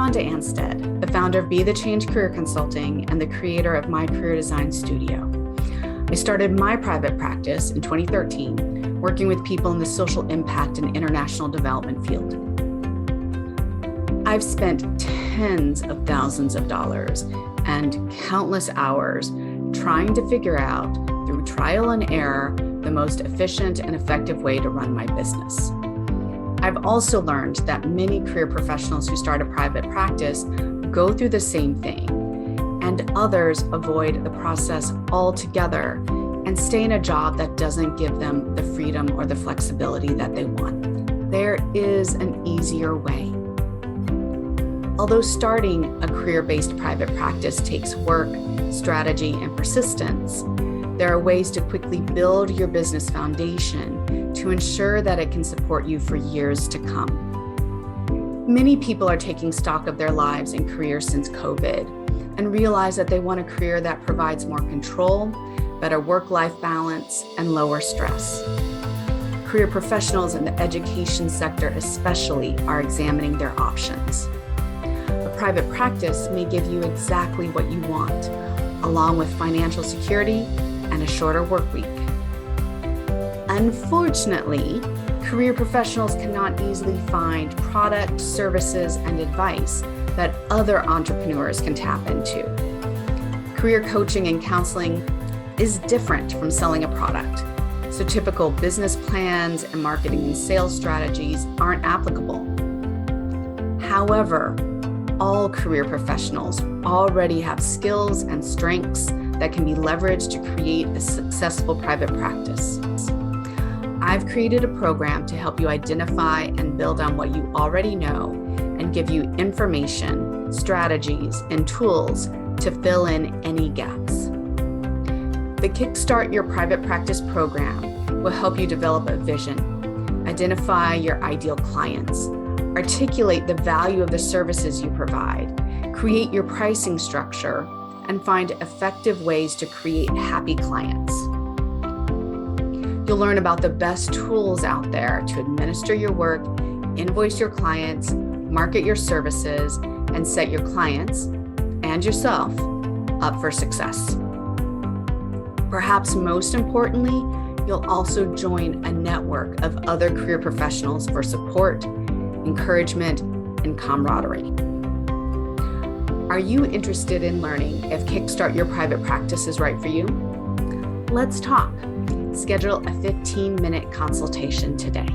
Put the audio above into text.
Rhonda Anstead, the founder of Be the Change Career Consulting and the creator of My Career Design Studio. I started my private practice in 2013, working with people in the social impact and international development field. I've spent tens of thousands of dollars and countless hours trying to figure out, through trial and error, the most efficient and effective way to run my business. I've also learned that many career professionals who start a private practice go through the same thing, and others avoid the process altogether and stay in a job that doesn't give them the freedom or the flexibility that they want. There is an easier way. Although starting a career-based private practice takes work, strategy, and persistence, there are ways to quickly build your business foundation to ensure that it can support you for years to come. Many people are taking stock of their lives and careers since COVID and realize that they want a career that provides more control, better work-life balance, and lower stress. Career professionals in the education sector especially are examining their options. A private practice may give you exactly what you want, along with financial security and a shorter work week. Unfortunately, career professionals cannot easily find product, services, and advice that other entrepreneurs can tap into. Career coaching and counseling is different from selling a product, so typical business plans and marketing and sales strategies aren't applicable. However, all career professionals already have skills and strengths that can be leveraged to create a successful private practice. I've created a program to help you identify and build on what you already know and give you information, strategies, and tools to fill in any gaps. The Kickstart Your Private Practice program will help you develop a vision, identify your ideal clients, articulate the value of the services you provide, create your pricing structure, and find effective ways to create happy clients. You'll learn about the best tools out there to administer your work, invoice your clients, market your services, and set your clients and yourself up for success. Perhaps most importantly, you'll also join a network of other career professionals for support, encouragement, and camaraderie. Are you interested in learning if Kickstart Your Private Practice is right for you? Let's talk. Schedule a 15-minute consultation today.